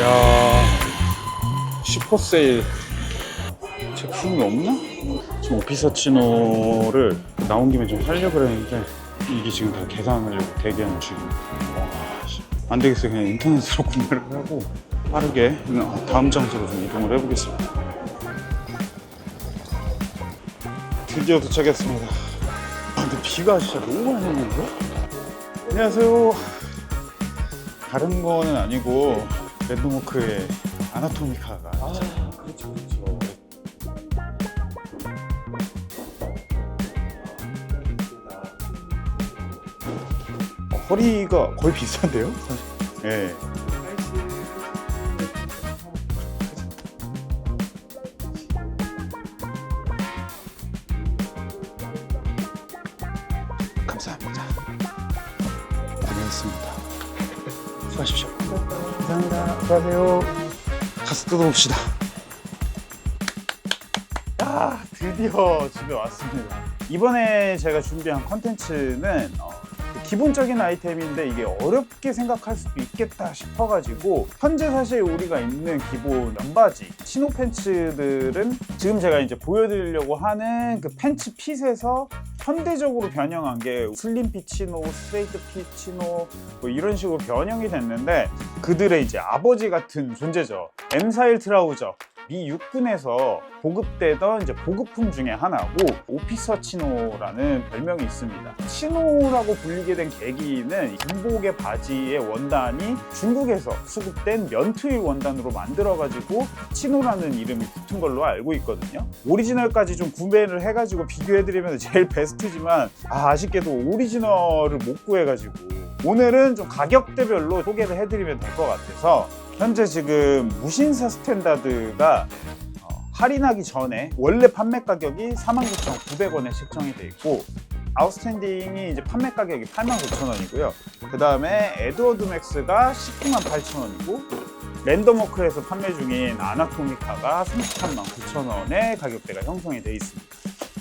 야, 슈퍼세일 제품이 없나? 지금 오피서치노를 나온 김에 좀 살려고 그랬는데 이게 지금 다 계산하려고 대기하는 중안 되겠어요. 그냥 인터넷으로 구매를 하고 빠르게 다음 장소로 좀 이동을 해보겠습니다. 드디어 도착했습니다. 근데 비가 진짜 너무 많이 오는데? 안녕하세요. 다른 거는 아니고 랜드마크의 아나토미카가 그렇죠, 그렇죠. 허리가 거의 비슷한데요? 사실. 네. 감사합니다. 다녀오겠습니다. 수고하십시오. 감사합니다. 안녕하세요. 가서 뜯어봅시다. 야, 드디어 집에 왔습니다. 이번에 제가 준비한 컨텐츠는 기본적인 아이템인데 이게 어렵게 생각할 수도 있겠다 싶어가지고 현재 사실 우리가 입는 기본 면바지 치노 팬츠들은 지금 제가 이제 보여드리려고 하는 그 팬츠 핏에서 현대적으로 변형한 게 슬림 핏 치노, 스트레이트 핏 치노 뭐 이런 식으로 변형이 됐는데 그들의 이제 아버지 같은 존재죠. M41 트라우저 미 육군에서 보급되던 이제 보급품 중에 하나고 오피서 치노라는 별명이 있습니다. 치노라고 불리게 된 계기는 군복의 바지의 원단이 중국에서 수급된 면트윌 원단으로 만들어가지고 치노라는 이름이 붙은 걸로 알고 있거든요. 오리지널까지 좀 구매를 해가지고 비교해드리면 제일 베스트지만 아쉽게도 오리지널을 못 구해가지고 오늘은 좀 가격대별로 소개를 해드리면 될 것 같아서 현재 지금 무신사 스탠다드가 할인하기 전에 원래 판매 가격이 49,900원에 책정이 돼 있고 아웃스탠딩이 이제 판매 가격이 89,000원이고요. 그 다음에 에드워드 맥스가 198,000원이고 랜덤워크에서 판매 중인 아나토미카가 339,000원의 가격대가 형성이 돼 있습니다.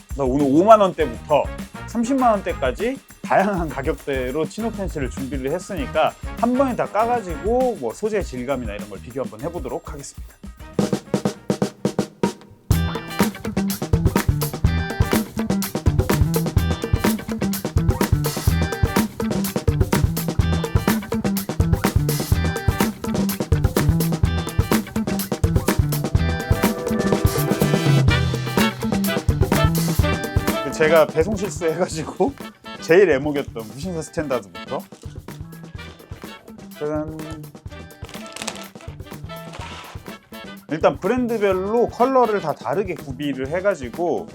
그래서 오늘 5만원대부터 30만원대까지 다양한 가격대로 치노 팬츠를 준비를 했으니까 한 번에 다 까가지고 뭐 소재 질감이나 이런 걸 비교 한번 해보도록 하겠습니다. 제가 배송 실수해가지고 제일 애목이었던 무신사 스탠다드부터 짜잔. 일단 브랜드별로 컬러를 다 다르게 구비를 해가지고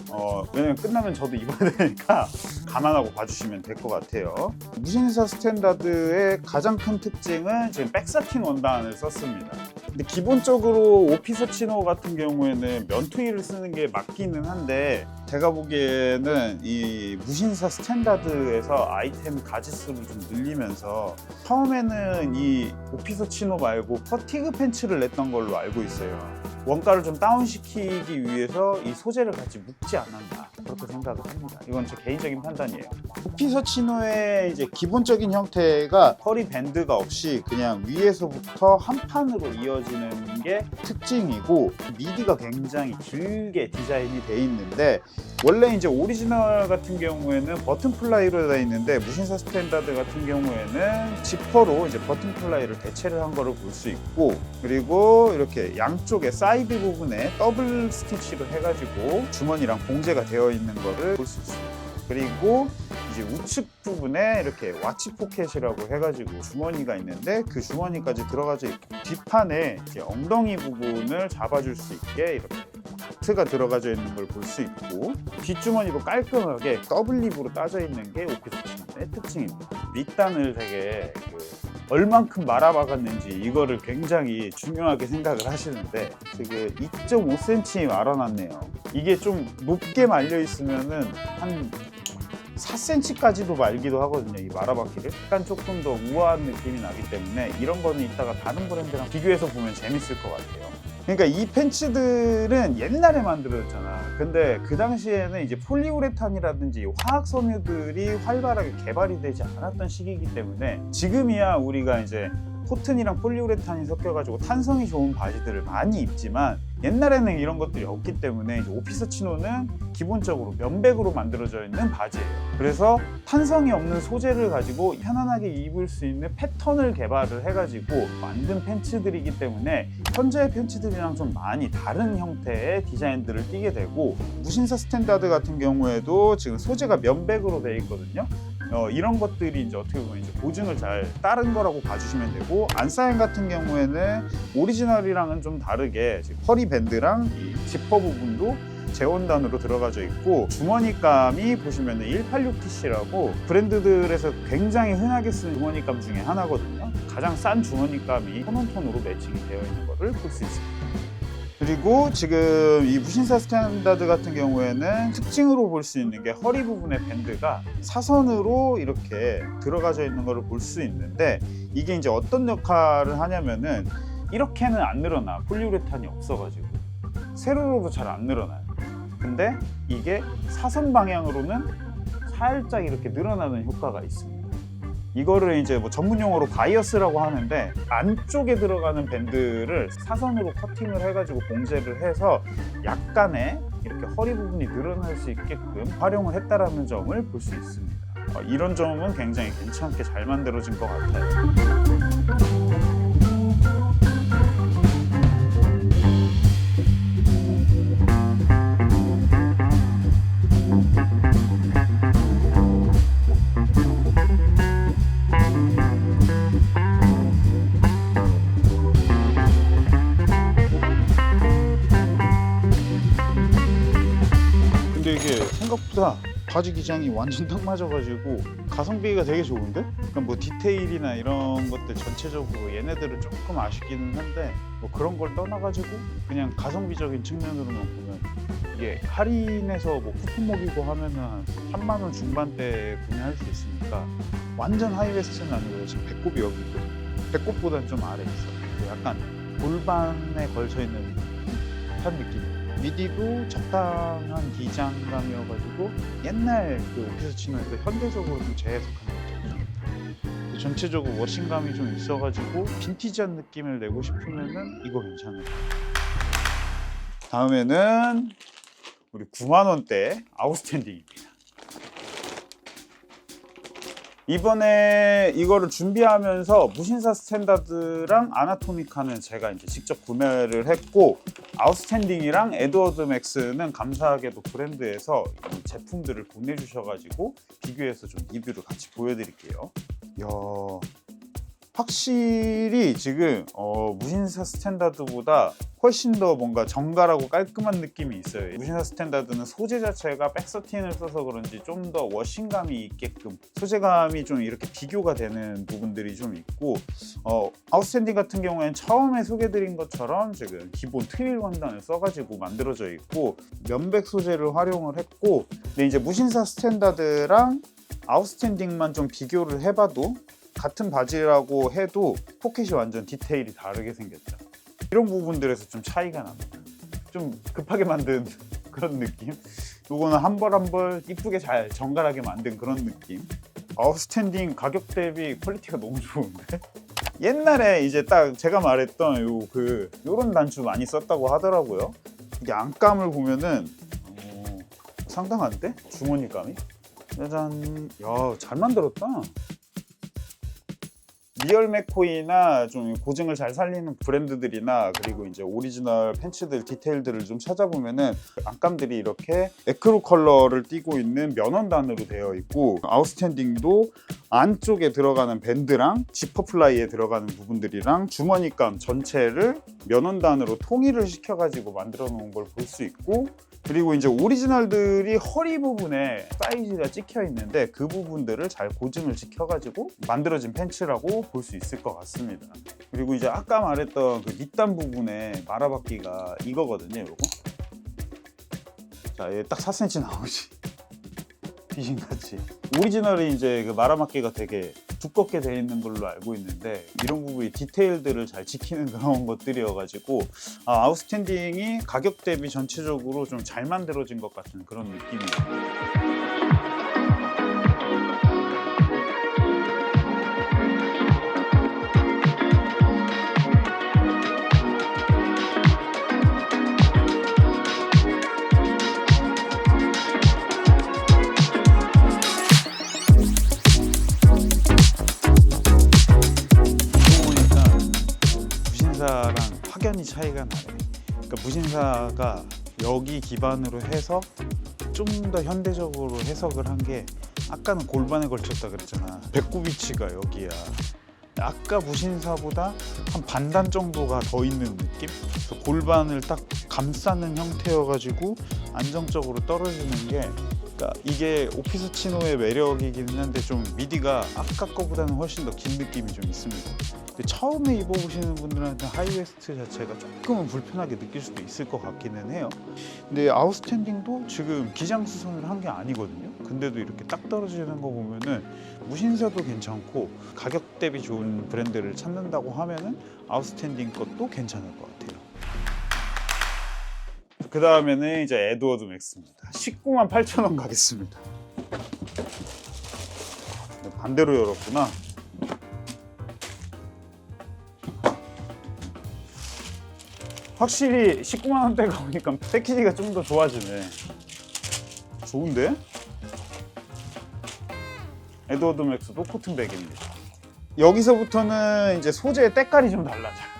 왜냐면 끝나면 저도 입어야 되니까 감안하고 봐주시면 될 것 같아요. 무신사 스탠다드의 가장 큰 특징은 지금 백사틴 원단을 썼습니다. 근데 기본적으로 오피서 치노 같은 경우에는 면트윌을 쓰는 게 맞기는 한데 제가 보기에는 이 무신사 스탠다드에서 아이템 가지수를 좀 늘리면서 처음에는 이 오피서 치노 말고 퍼티그 팬츠를 냈던 걸로 알고 있어요. 원가를 좀 다운시키기 위해서 이 소재를 같이 묶지 않았나 그렇게 생각을 합니다. 이건 제 개인적인 판단이에요. 오피서 치노의 이제 기본적인 형태가 허리 밴드가 없이 그냥 위에서부터 한 판으로 이어지는 게 특징이고 미디가 굉장히 길게 디자인이 돼 있는데 원래 이제 오리지널 같은 경우에는 버튼 플라이로 되어 있는데 무신사 스탠다드 같은 경우에는 지퍼로 이제 버튼 플라이를 대체를 한 거를 볼 수 있고 그리고 이렇게 양쪽에 사이드 부분에 더블 스티치를 해가지고 주머니랑 봉제가 되어 있는 거를 볼 수 있습니다. 그리고 이제 우측 부분에 이렇게 와치 포켓이라고 해가지고 주머니가 있는데 그 주머니까지 들어가져 있고 뒷판에 이제 엉덩이 부분을 잡아줄 수 있게 이렇게 다트가 들어가져 있는 걸 볼 수 있고 뒷주머니도 깔끔하게 더블 립으로 따져 있는 게 오피서 치노의 특징입니다. 밑단을 되게 얼만큼 말아박았는지 이거를 굉장히 중요하게 생각을 하시는데 지금 2.5cm 말아놨네요. 이게 좀 높게 말려 있으면은 한 4cm까지도 말기도 하거든요. 이 말아박기를 약간 조금 더 우아한 느낌이 나기 때문에 이런 거는 이따가 다른 브랜드랑 비교해서 보면 재밌을 것 같아요. 그러니까 이 팬츠들은 옛날에 만들어졌잖아. 근데 그 당시에는 이제 폴리우레탄이라든지 화학 섬유들이 활발하게 개발이 되지 않았던 시기이기 때문에 지금이야 우리가 이제 코튼이랑 폴리우레탄이 섞여가지고 탄성이 좋은 바지들을 많이 입지만 옛날에는 이런 것들이 없기 때문에 이제 오피스 치노는 기본적으로 면백으로 만들어져 있는 바지예요. 그래서 탄성이 없는 소재를 가지고 편안하게 입을 수 있는 패턴을 개발을 해가지고 만든 팬츠들이기 때문에 현재의 팬츠들이랑 좀 많이 다른 형태의 디자인들을 띠게 되고, 무신사 스탠다드 같은 경우에도 지금 소재가 면백으로 되어 있거든요. 이런 것들이 이제 어떻게 보면 이제 보증을 잘 따른 거라고 봐주시면 되고, 안사인 같은 경우에는 오리지널이랑은 좀 다르게 지금 허리 밴드랑 이 지퍼 부분도 재원단으로 들어가져 있고, 주머니감이 보시면은 186TC라고 브랜드들에서 굉장히 흔하게 쓰는 주머니감 중에 하나거든요. 가장 싼 주머니감이 톤온톤으로 매칭이 되어 있는 것을 볼 수 있습니다. 그리고 지금 이 무신사 스탠다드 같은 경우에는 특징으로 볼 수 있는 게 허리 부분의 밴드가 사선으로 이렇게 들어가져 있는 것을 볼 수 있는데, 이게 이제 어떤 역할을 하냐면은 이렇게는 안 늘어나. 폴리우레탄이 없어가지고 세로로도 잘 안 늘어나요. 근데 이게 사선 방향으로는 살짝 이렇게 늘어나는 효과가 있습니다. 이거를 이제 뭐 전문 용어로 바이어스라고 하는데, 안쪽에 들어가는 밴드를 사선으로 커팅을 해가지고 봉제를 해서 약간의 이렇게 허리 부분이 늘어날 수 있게끔 활용을 했다라는 점을 볼 수 있습니다. 이런 점은 굉장히 괜찮게 잘 만들어진 것 같아요. 근데 이게 생각보다 바지 기장이 완전 딱 맞아가지고 가성비가 되게 좋은데? 그러니까 뭐 디테일이나 이런 것들 전체적으로 얘네들은 조금 아쉽기는 한데, 뭐 그런 걸 떠나가지고 그냥 가성비적인 측면으로만 보면 이게 할인해서 뭐 쿠폰 먹이고 하면은 한 3만 원 중반대에 구매할 수 있으니까 완전 하이웨스트는 아니고 지금 배꼽이 여기 있거든요. 배꼽보다는 좀 아래 있어. 약간 골반에 걸쳐 있는 듯한 느낌. 미디도 적당한 기장감이어가지고 옛날 그 오피스 치노에서 현대적으로 좀 재해석한 느낌이죠. 전체적으로 워싱감이 좀 있어가지고 빈티지한 느낌을 내고 싶으면은 이거 괜찮아요. 다음에는 우리 9만 원대 아웃스탠딩입니다. 이번에 이거를 준비하면서 무신사 스탠다드랑 아나토미카는 제가 이제 직접 구매를 했고, 아웃스탠딩이랑 에드워드 맥스는 감사하게도 브랜드에서 이 제품들을 보내주셔가지고 비교해서 좀 리뷰를 같이 보여드릴게요. 이야, 확실히 지금 무신사 스탠다드보다 훨씬 더 뭔가 정갈하고 깔끔한 느낌이 있어요. 무신사 스탠다드는 소재 자체가 백서틴을 써서 그런지 좀 더 워싱감이 있게끔 소재감이 좀 이렇게 비교가 되는 부분들이 좀 있고, 아웃스탠딩 같은 경우에는 처음에 소개드린 것처럼 지금 기본 트윌 원단을 써가지고 만들어져 있고 면백 소재를 활용을 했고, 근데 이제 무신사 스탠다드랑 아웃스탠딩만 좀 비교를 해봐도 같은 바지라고 해도 포켓이 완전 디테일이 다르게 생겼죠. 이런 부분들에서 좀 차이가 납니다. 좀 급하게 만든 그런 느낌. 요거는 한 벌 한 벌 이쁘게 잘 정갈하게 만든 그런 느낌. 아웃스탠딩 가격 대비 퀄리티가 너무 좋은데? 옛날에 이제 딱 제가 말했던 요런 단추 많이 썼다고 하더라고요. 이게 안감을 보면은 상당한데? 주머니감이? 짜잔. 야, 잘 만들었다. 리얼 맥코이나 좀 고증을 잘 살리는 브랜드들이나 그리고 이제 오리지널 팬츠들 디테일들을 좀 찾아보면은 안감들이 이렇게 에크로 컬러를 띠고 있는 면원단으로 되어 있고, 아웃스탠딩도 안쪽에 들어가는 밴드랑 지퍼 플라이에 들어가는 부분들이랑 주머니감 전체를 면원단으로 통일을 시켜가지고 만들어 놓은 걸 볼 수 있고, 그리고 이제 오리지널들이 허리 부분에 사이즈가 찍혀 있는데 그 부분들을 잘 고증을 시켜가지고 만들어진 팬츠라고 볼 수 있을 것 같습니다. 그리고 이제 아까 말했던 그 밑단 부분에 말아받기가 이거거든요, 요거. 자, 얘 딱 4cm 나오지. 귀신같이. 오리지널이 이제 그 말아맞기가 되게 두껍게 되어 있는 걸로 알고 있는데, 이런 부분이 디테일들을 잘 지키는 그런 것들이어가지고 아웃스탠딩이 가격 대비 전체적으로 좀 잘 만들어진 것 같은 그런 느낌이에요. 확연히 차이가 나네. 그러니까 무신사가 여기 기반으로 해서 좀 더 현대적으로 해석을 한 게, 아까는 골반에 걸쳤다 그랬잖아. 배꼽 위치가 여기야. 아까 무신사보다 한 반단 정도가 더 있는 느낌? 그래서 골반을 딱 감싸는 형태여가지고 안정적으로 떨어지는 게, 그러니까 이게 오피스 치노의 매력이기는 한데 좀 미디가 아까 거보다는 훨씬 더 긴 느낌이 좀 있습니다. 근데 처음에 입어보시는 분들한테 하이웨스트 자체가 조금은 불편하게 느낄 수도 있을 것 같기는 해요. 근데 아웃스탠딩도 지금 기장 수선을 한 게 아니거든요. 근데도 이렇게 딱 떨어지는 거 보면은 무신사도 괜찮고, 가격 대비 좋은 브랜드를 찾는다고 하면은 아웃스탠딩 것도 괜찮을 것 같아요. 그 다음에는 이제 에드워드 맥스입니다. 198,000원 가겠습니다. 반대로 열었구나. 확실히 19만 원대가 오니까 패키지가 좀 더 좋아지네. 좋은데? 에드워드 맥스도 코튼백입니다. 여기서부터는 이제 소재의 때깔이 좀 달라져요.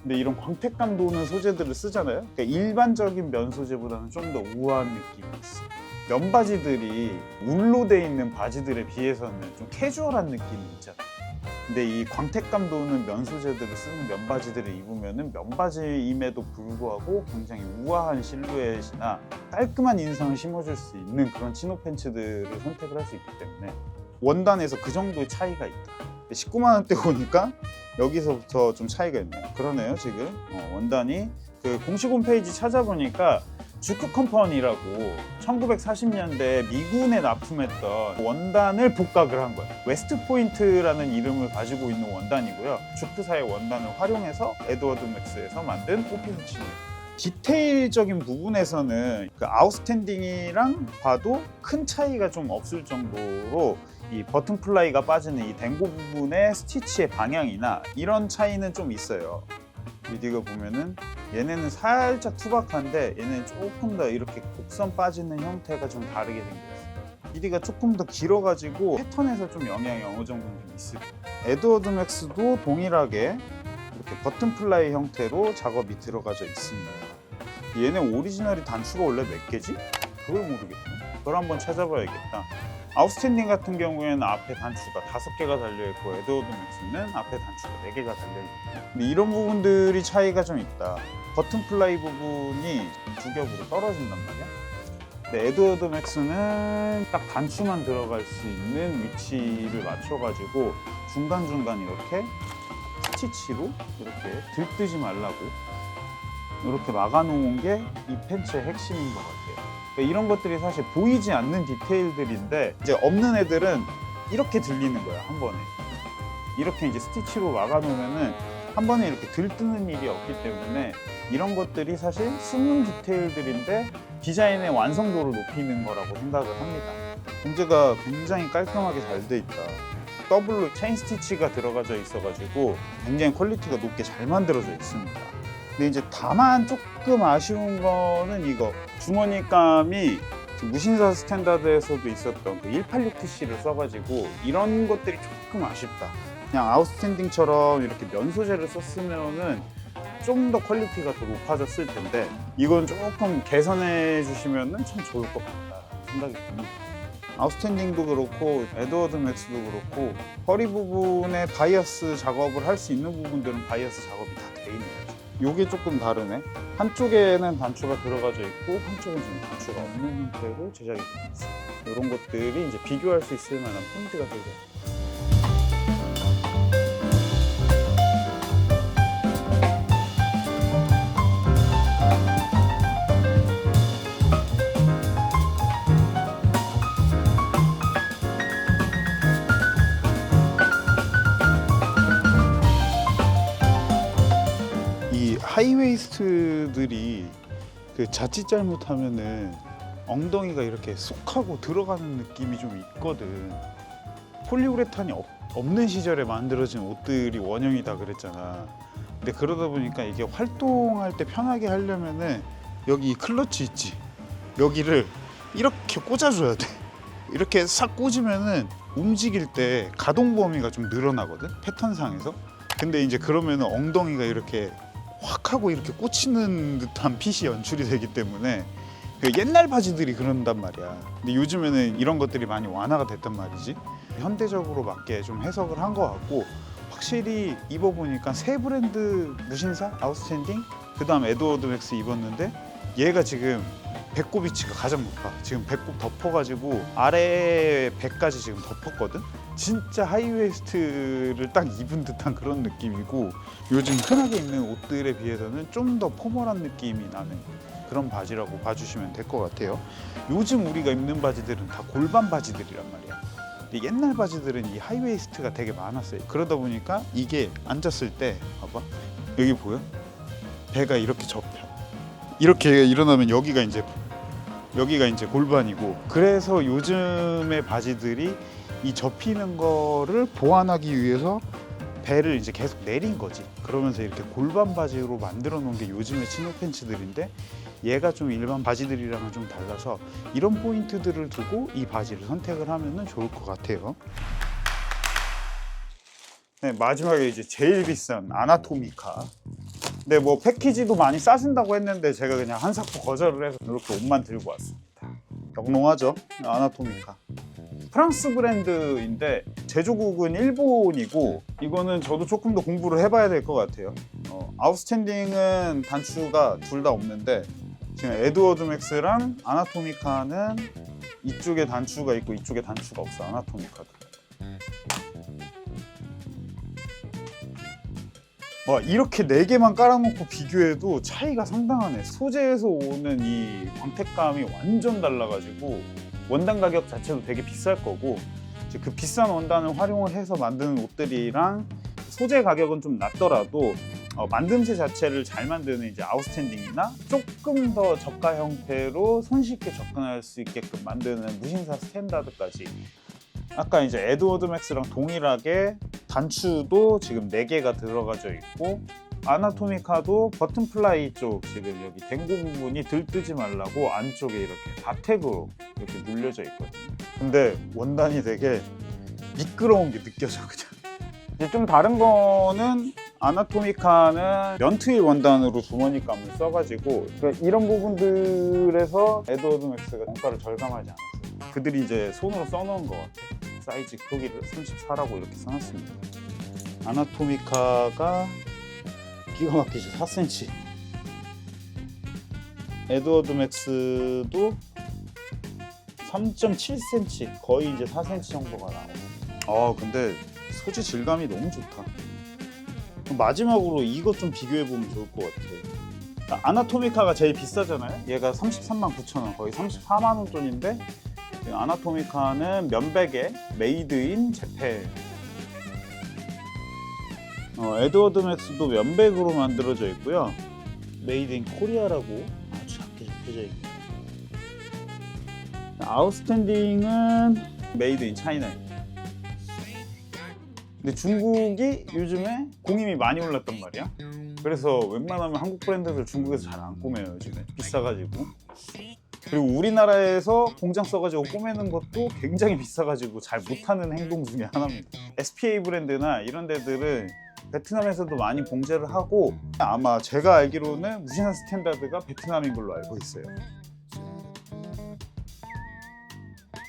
근데 이런 광택감 도는 소재들을 쓰잖아요. 그러니까 일반적인 면 소재보다는 좀 더 우아한 느낌이 있어. 면 바지들이 울로 돼 있는 바지들에 비해서는 좀 캐주얼한 느낌이 있잖아. 근데 이 광택감 도는 면 소재들을 쓰는 면 바지들을 입으면은 면 바지임에도 불구하고 굉장히 우아한 실루엣이나 깔끔한 인상을 심어줄 수 있는 그런 치노 팬츠들을 선택을 할 수 있기 때문에 원단에서 그 정도의 차이가 있다. 19만 원대 오니까 여기서부터 좀 차이가 있네요. 그러네요. 지금 원단이 그 공식 홈페이지 찾아보니까 주크 컴퍼니라고 1940년대 미군에 납품했던 원단을 복각을 한 거예요. 웨스트 포인트라는 이름을 가지고 있는 원단이고요. 주크사의 원단을 활용해서 에드워드 맥스에서 만든 오피스 치노예요. 디테일적인 부분에서는 그 아웃스탠딩이랑 봐도 큰 차이가 좀 없을 정도로 이 버튼 플라이가 빠지는 이 댕고 부분의 스티치의 방향이나 이런 차이는 좀 있어요. 미디가 보면은 얘네는 살짝 투박한데 얘는 조금 더 이렇게 곡선 빠지는 형태가 좀 다르게 생겼어요. 미디가 조금 더 길어가지고 패턴에서 좀 영향이 어느 정도는 좀 있을 거예요. 에드워드 맥스도 동일하게 이렇게 버튼 플라이 형태로 작업이 들어가져 있습니다. 얘네 오리지널이 단추가 원래 몇 개지? 그걸 모르겠네. 그걸 한번 찾아봐야겠다. 아웃스탠딩 같은 경우에는 앞에 단추가 5개가 달려있고, 에드워드 맥스는 앞에 단추가 4개가 달려있고, 근데 이런 부분들이 차이가 좀 있다. 버튼 플라이 부분이 두 겹으로 떨어진단 말이야. 근데 에드워드 맥스는 딱 단추만 들어갈 수 있는 위치를 맞춰가지고 중간중간 이렇게 스티치로 이렇게 들뜨지 말라고 이렇게 막아놓은 게 이 팬츠의 핵심인 것 같아요. 이런 것들이 사실 보이지 않는 디테일들인데, 이제 없는 애들은 이렇게 들리는 거야. 한 번에 이렇게 이제 스티치로 막아놓으면은 한 번에 이렇게 들뜨는 일이 없기 때문에 이런 것들이 사실 숨은 디테일들인데 디자인의 완성도를 높이는 거라고 생각을 합니다. 봉제가 굉장히 깔끔하게 잘 돼 있다. 더블로 체인 스티치가 들어가져 있어가지고 굉장히 퀄리티가 높게 잘 만들어져 있습니다. 근데 이제 다만 조금 아쉬운 거는 이거 주머니감이 무신사 스탠다드에서도 있었던 그 186TC를 써가지고 이런 것들이 조금 아쉽다. 그냥 아웃스탠딩처럼 이렇게 면 소재를 썼으면은 좀 더 퀄리티가 더 높아졌을 텐데, 이건 조금 개선해 주시면은 참 좋을 것 같다 생각이 듭니다. 아웃스탠딩도 그렇고 에드워드 맥스도 그렇고 허리 부분에 바이어스 작업을 할 수 있는 부분들은 바이어스 작업이 다 돼 있는 거죠. 요게 조금 다르네. 한쪽에는 단추가 들어가져 있고 한쪽은 좀 단추가 없는 형태로 제작이 되어 있어요. 이런 것들이 이제 비교할 수 있을 만한 포인트가 되죠. 하이웨이스트들이 그 자칫 잘못하면은 엉덩이가 이렇게 쏙 하고 들어가는 느낌이 좀 있거든. 폴리우레탄이 없는 시절에 만들어진 옷들이 원형이다 그랬잖아. 근데 그러다 보니까 이게 활동할 때 편하게 하려면은 여기 클러치 있지, 여기를 이렇게 꽂아줘야 돼. 이렇게 싹 꽂으면은 움직일 때 가동 범위가 좀 늘어나거든, 패턴상에서. 근데 이제 그러면 엉덩이가 이렇게 확 하고 이렇게 꽂히는 듯한 핏이 연출이 되기 때문에 그 옛날 바지들이 그런단 말이야. 근데 요즘에는 이런 것들이 많이 완화가 됐단 말이지. 현대적으로 맞게 좀 해석을 한 것 같고, 확실히 입어보니까 새 브랜드 무신사 아웃스탠딩, 그 다음 에드워드 맥스 입었는데 얘가 지금 배꼽 위치가 가장 높아. 지금 배꼽 덮어가지고 아래 배까지 지금 덮었거든. 진짜 하이웨스트를 딱 입은 듯한 그런 느낌이고, 요즘 흔하게 입는 옷들에 비해서는 좀 더 포멀한 느낌이 나는 그런 바지라고 봐주시면 될 것 같아요. 요즘 우리가 입는 바지들은 다 골반 바지들이란 말이야. 근데 옛날 바지들은 이 하이웨이스트가 되게 많았어요. 그러다 보니까 이게 앉았을 때 봐봐, 여기 보여? 배가 이렇게 접혀. 이렇게 일어나면 여기가 이제 골반이고, 그래서 요즘의 바지들이 이 접히는 거를 보완하기 위해서 배를 이제 계속 내린 거지. 그러면서 이렇게 골반 바지로 만들어 놓은 게 요즘의 치노 팬츠들인데, 얘가 좀 일반 바지들이랑은 좀 달라서 이런 포인트들을 두고 이 바지를 선택을 하면 좋을 것 같아요. 네, 마지막에 이제 제일 비싼 아나토미카. 근데 뭐 패키지도 많이 싸진다고 했는데 제가 그냥 한 삭도 거절을 해서 이렇게 옷만 들고 왔습니다. 영롱하죠? 아나토미카. 프랑스 브랜드인데 제조국은 일본이고, 이거는 저도 조금 더 공부를 해봐야 될 것 같아요. 아웃스탠딩은 단추가 둘 다 없는데, 지금 에드워드 맥스랑 아나토미카는 이쪽에 단추가 있고 이쪽에 단추가 없어. 아나토미카도. 와, 이렇게 4개만 깔아놓고 비교해도 차이가 상당하네. 소재에서 오는 이 광택감이 완전 달라가지고 원단 가격 자체도 되게 비쌀 거고, 이제 그 비싼 원단을 활용을 해서 만드는 옷들이랑 소재 가격은 좀 낮더라도 만듦새 자체를 잘 만드는 이제 아웃스탠딩이나 조금 더 저가 형태로 손쉽게 접근할 수 있게끔 만드는 무신사 스탠다드까지, 아까 이제 에드워드 맥스랑 동일하게 단추도 지금 4개가 들어가져 있고, 아나토미카도 버튼 플라이 쪽 지금 여기 댕고 부분이 들뜨지 말라고 안쪽에 이렇게 바텍으로 이렇게 눌려져 있거든요. 근데 원단이 되게 미끄러운 게 느껴져. 그냥 이제 좀 다른 거는, 아나토미카는 면트일 원단으로 주머니감을 써가지고 이런 부분들에서 에드워드 맥스가 원가를 절감하지 않았어요. 그들이 이제 손으로 써놓은 것 같아요. 사이즈 크기를 34라고 이렇게 써놨습니다. 아나토미카가 기가 막히죠. 4cm. 에드워드 맥스도 3.7cm, 거의 이제 4cm 정도가 나와요. 근데 소재 질감이 너무 좋다. 그럼 마지막으로 이것 좀 비교해보면 좋을 것 같아요. 아나토미카가 제일 비싸잖아요. 얘가 339,000원, 거의 34만원 돈인데, 아나토미카는 면백에 메이드 인 재팬. 에드워드 맥스도 면백으로 만들어져 있고요. 메이드 인 코리아라고 아주 작게 적혀져 있고, 아웃스탠딩은 메이드 인 차이나입니다. 근데 중국이 요즘에 공임이 많이 올랐단 말이야. 그래서 웬만하면 한국 브랜드들 중국에서 잘 안 꾸며요. 요즘에 비싸가지고. 그리고 우리나라에서 공장 써가지고 꾸미는 것도 굉장히 비싸가지고 잘 못하는 행동 중에 하나입니다. SPA 브랜드나 이런 데들은 베트남에서도 많이 봉제를 하고, 아마 제가 알기로는 무신사 스탠다드가 베트남인 걸로 알고 있어요.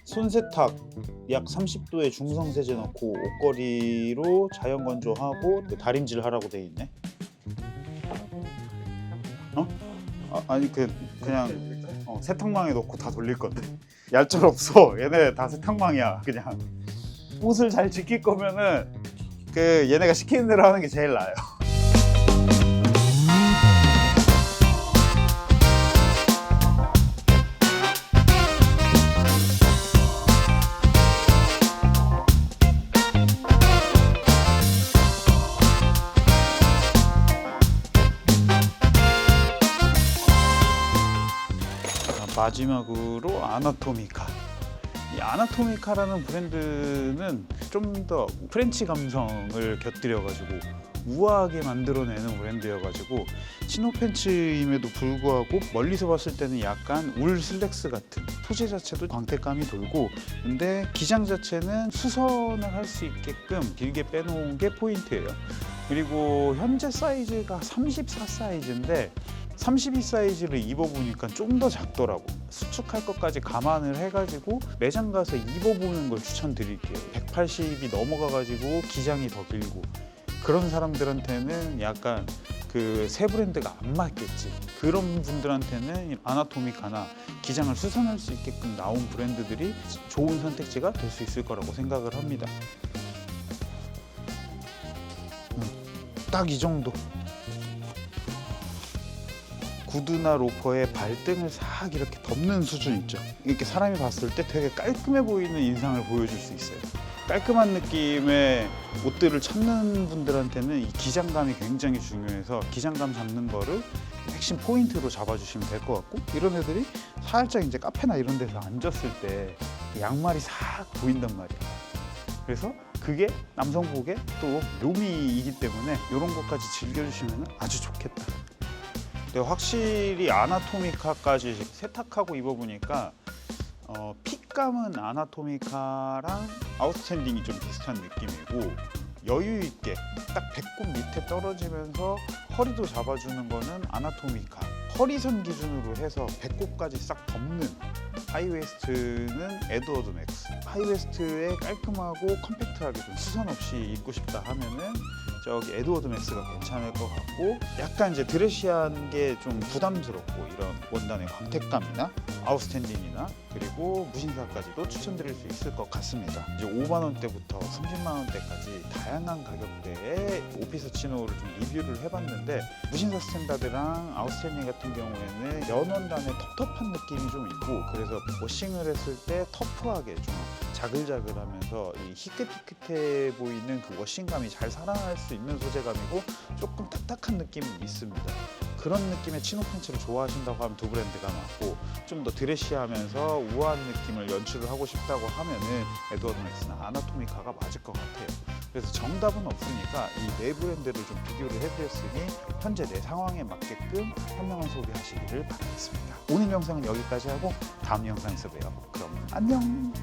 손세탁 약 30도의 중성세제 넣고 옷걸이로 자연 건조하고 다림질 하라고 돼 있네. 아니 그냥 세탁망에 넣고 다 돌릴 건데. 얄짤없어. 얘네 다 세탁망이야. 그냥 옷을 잘 지킬 거면은 얘네가 시키는 대로 하는 게 제일 나아요. 마지막으로 아나토미카. 이 아나토미카라는 브랜드는 좀 더 프렌치 감성을 곁들여가지고 우아하게 만들어내는 브랜드여가지고 치노 팬츠임에도 불구하고 멀리서 봤을 때는 약간 울 슬랙스 같은 소재 자체도 광택감이 돌고, 근데 기장 자체는 수선을 할 수 있게끔 길게 빼놓은 게 포인트예요. 그리고 현재 사이즈가 34 사이즈인데 32 사이즈를 입어보니까 좀 더 작더라고. 수축할 것까지 감안을 해가지고 매장 가서 입어보는 걸 추천드릴게요. 180이 넘어가가지고 기장이 더 길고 그런 사람들한테는 약간 그 새 브랜드가 안 맞겠지. 그런 분들한테는 아나토미카나 기장을 수선할 수 있게끔 나온 브랜드들이 좋은 선택지가 될 수 있을 거라고 생각을 합니다. 딱 이 정도. 구두나 로퍼에 발등을 싹 이렇게 덮는 수준 있죠. 이렇게 사람이 봤을 때 되게 깔끔해 보이는 인상을 보여줄 수 있어요. 깔끔한 느낌의 옷들을 찾는 분들한테는 이 기장감이 굉장히 중요해서 기장감 잡는 거를 핵심 포인트로 잡아주시면 될 것 같고, 이런 애들이 살짝 이제 카페나 이런 데서 앉았을 때 양말이 싹 보인단 말이야. 그래서 그게 남성복의 또 묘미이기 때문에 이런 것까지 즐겨주시면 아주 좋겠다. 근데 확실히 아나토미카까지 세탁하고 입어보니까 핏감은 아나토미카랑 아웃스탠딩이 좀 비슷한 느낌이고, 여유 있게 딱 배꼽 밑에 떨어지면서 허리도 잡아주는 거는 아나토미카. 허리선 기준으로 해서 배꼽까지 싹 덮는 하이웨스트는 에드워드 맥스. 하이웨스트에 깔끔하고 컴팩트하게 좀 수선 없이 입고 싶다 하면은 저기 에드워드 맥스가 괜찮을 것 같고, 약간 이제 드레시한 게 좀 부담스럽고 이런 원단의 광택감이나 아웃스탠딩이나 그리고 무신사까지도 추천드릴 수 있을 것 같습니다. 이제 5만 원대부터 30만 원대까지 다양한 가격대의 오피스 치노를 좀 리뷰를 해봤는데, 무신사 스탠다드랑 아웃스탠딩 같은 경우에는 면 원단의 텁텁한 느낌이 좀 있고, 그래서 워싱을 했을 때 터프하게 좀 자글자글하면서 이 희끗희끗해 보이는 그 워싱감이 잘 살아날 수 있는 소재감이고 조금 딱딱한 느낌이 있습니다. 그런 느낌의 치노 팬츠를 좋아하신다고 하면 두 브랜드가 맞고, 좀 더 드레시하면서 우아한 느낌을 연출을 하고 싶다고 하면은 에드워드 맥스나 아나토미카가 맞을 것 같아요. 그래서 정답은 없으니까 이 네 브랜드를 좀 비교를 해드렸으니 현재 내 상황에 맞게끔 현명한 소비하시기를 바라겠습니다. 오늘 영상은 여기까지 하고 다음 영상에서 봬요. 그럼 안녕.